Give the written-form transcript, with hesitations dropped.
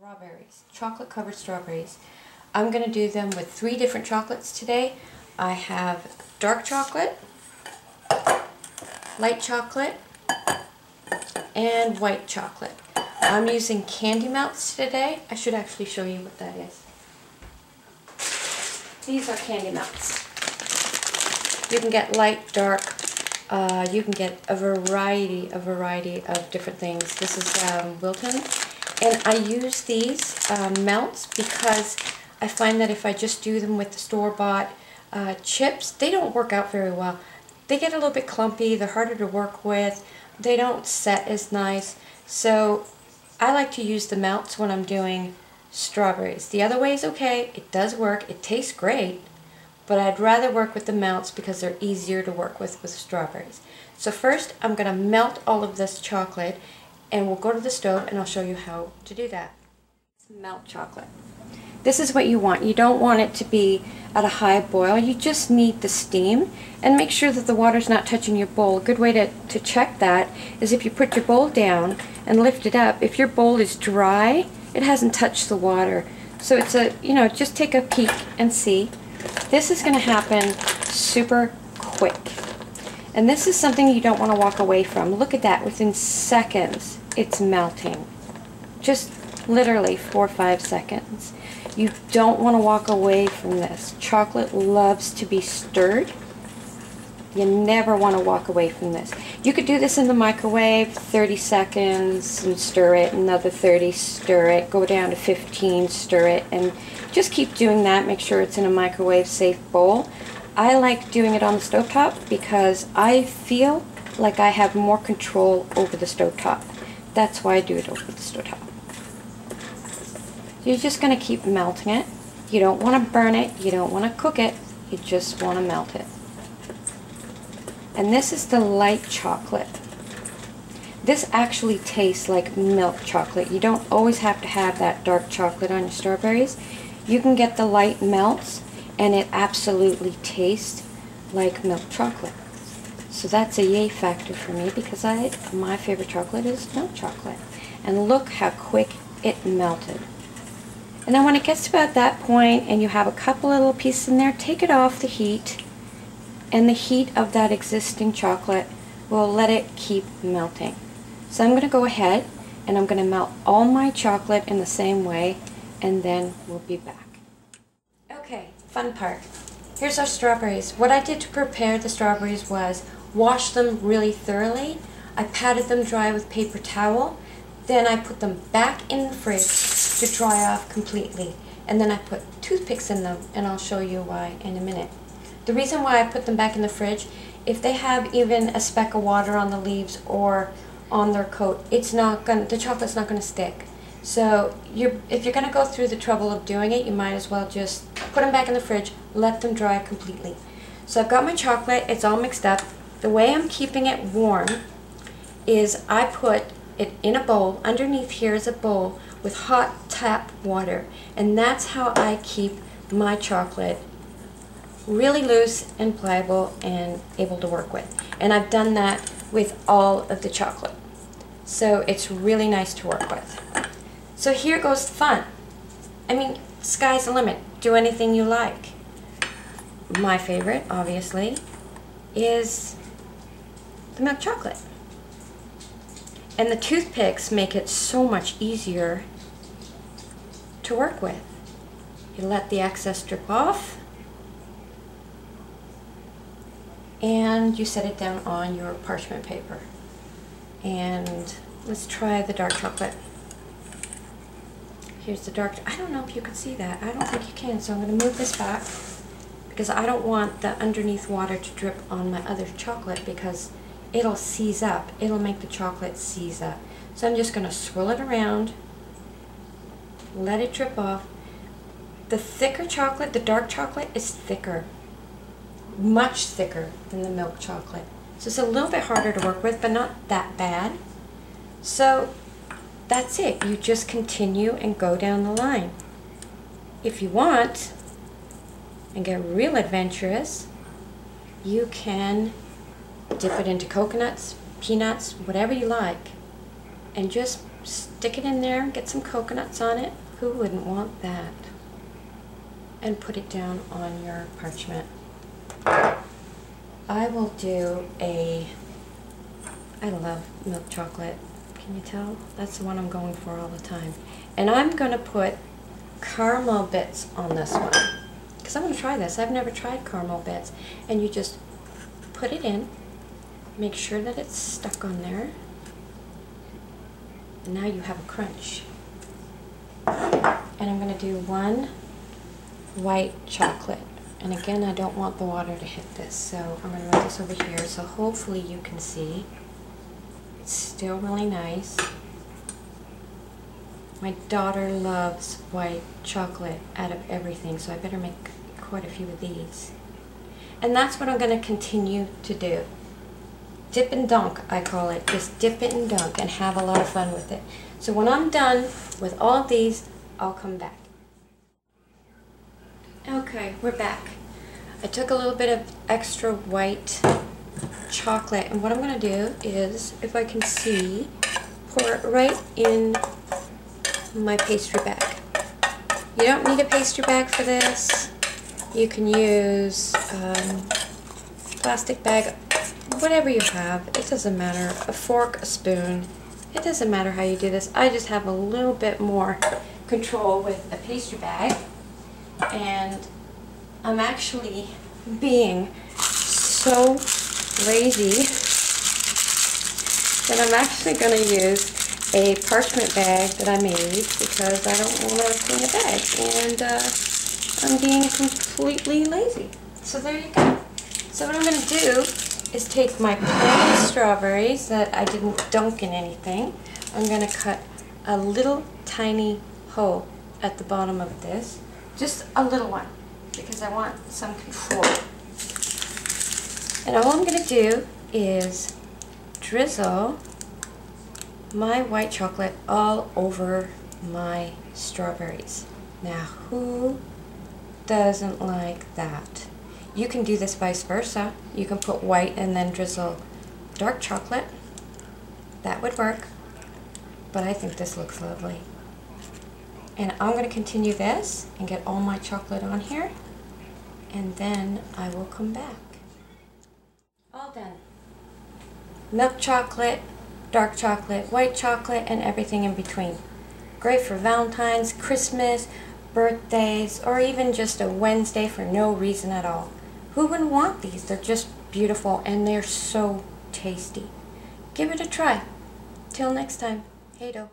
Strawberries, chocolate covered strawberries. I'm going to do them with 3 different chocolates today. I have dark chocolate, light chocolate, and white chocolate. I'm using candy melts today. I should actually show you what that is. These are candy melts. You can get light, dark, you can get a variety of different things. This is Wilton. And I use these melts because I find that if I just do them with the store-bought chips, they don't work out very well. They get a little bit clumpy, they're harder to work with, they don't set as nice. So I like to use the melts when I'm doing strawberries. The other way is okay, it does work, it tastes great, but I'd rather work with the melts because they're easier to work with strawberries. So first I'm going to melt all of this chocolate and we'll go to the stove and I'll show you how to do that. Melt chocolate. This is what you want. You don't want it to be at a high boil. You just need the steam, and make sure that the water's not touching your bowl. A good way to check that is if you put your bowl down and lift it up. If your bowl is dry, it hasn't touched the water. So it's just take a peek and see. This is going to happen super quick. And this is something you don't want to walk away from. Look at that. Within seconds, it's melting. Just literally 4 or 5 seconds. You don't want to walk away from this. Chocolate loves to be stirred. You never want to walk away from this. You could do this in the microwave, 30 seconds, and stir it, another 30, stir it, go down to 15, stir it, and just keep doing that. Make sure it's in a microwave safe bowl. I like doing it on the stovetop because I feel like I have more control over the stovetop. That's why I do it over the stovetop. You're just going to keep melting it. You don't want to burn it, you don't want to cook it, you just want to melt it. And this is the light chocolate. This actually tastes like milk chocolate. You don't always have to have that dark chocolate on your strawberries. You can get the light melts and it absolutely tastes like milk chocolate. So that's a yay factor for me because my favorite chocolate is milk chocolate. And look how quick it melted. And then when it gets to about that point and you have a couple little pieces in there, take it off the heat, and the heat of that existing chocolate will let it keep melting. So I'm going to go ahead and I'm going to melt all my chocolate in the same way, and then we'll be back. Okay, fun part. Here's our strawberries. What I did to prepare the strawberries was wash them really thoroughly. I patted them dry with paper towel. Then I put them back in the fridge to dry off completely. And then I put toothpicks in them, and I'll show you why in a minute. The reason why I put them back in the fridge, if they have even a speck of water on the leaves or on their coat, the chocolate's not going to stick. So if you're going to go through the trouble of doing it, you might as well just put them back in the fridge, let them dry completely. So I've got my chocolate, it's all mixed up. The way I'm keeping it warm is I put it in a bowl. Underneath here is a bowl with hot tap water, and that's how I keep my chocolate really loose and pliable and able to work with. And I've done that with all of the chocolate. So it's really nice to work with. So here goes the fun. I mean, sky's the limit. Do anything you like. My favorite, obviously, is the milk chocolate. And the toothpicks make it so much easier to work with. You let the excess drip off, and you set it down on your parchment paper. And let's try the dark chocolate. Here's the dark. I don't know if you can see that. I don't think you can, so I'm going to move this back because I don't want the underneath water to drip on my other chocolate because it'll seize up. It'll make the chocolate seize up. So I'm just going to swirl it around, let it drip off. The thicker chocolate, the dark chocolate, is thicker. Much thicker than the milk chocolate. So it's a little bit harder to work with, but not that bad. So that's it. You just continue and go down the line. If you want and get real adventurous, you can dip it into coconuts, peanuts, whatever you like, and just stick it in there, get some coconuts on it. Who wouldn't want that? And put it down on your parchment. I will do I love milk chocolate. Can you tell? That's the one I'm going for all the time. And I'm going to put caramel bits on this one. Because I'm going to try this. I've never tried caramel bits. And you just put it in. Make sure that it's stuck on there. And now you have a crunch. And I'm going to do one white chocolate. And again, I don't want the water to hit this. So I'm going to move this over here. So hopefully you can see. It's still really nice. My daughter loves white chocolate out of everything, so I better make quite a few of these. And that's what I'm going to continue to do. Dip and dunk, I call it. Just dip it and dunk and have a lot of fun with it. So when I'm done with all of these, I'll come back. Okay, we're back. I took a little bit of extra white chocolate, and what I'm going to do is, if I can see, pour it right in my pastry bag. You don't need a pastry bag for this. You can use plastic bag, whatever you have. It doesn't matter. A fork, a spoon. It doesn't matter how you do this. I just have a little bit more control with a pastry bag, and I'm actually being so lazy that I'm actually going to use a parchment bag that I made because I don't want to clean a bag, and I'm being completely lazy. So there you go. So what I'm going to do is take my plain strawberries that I didn't dunk in anything. I'm going to cut a little tiny hole at the bottom of this, just a little one, because I want some control. And all I'm going to do is drizzle my white chocolate all over my strawberries. Now, who doesn't like that? You can do this vice versa. You can put white and then drizzle dark chocolate. That would work. But I think this looks lovely. And I'm going to continue this and get all my chocolate on here. And then I will come back. All done. Milk chocolate, dark chocolate, white chocolate, and everything in between. Great for Valentine's, Christmas, birthdays, or even just a Wednesday for no reason at all. Who wouldn't want these? They're just beautiful and they're so tasty. Give it a try. Till next time. Hey do.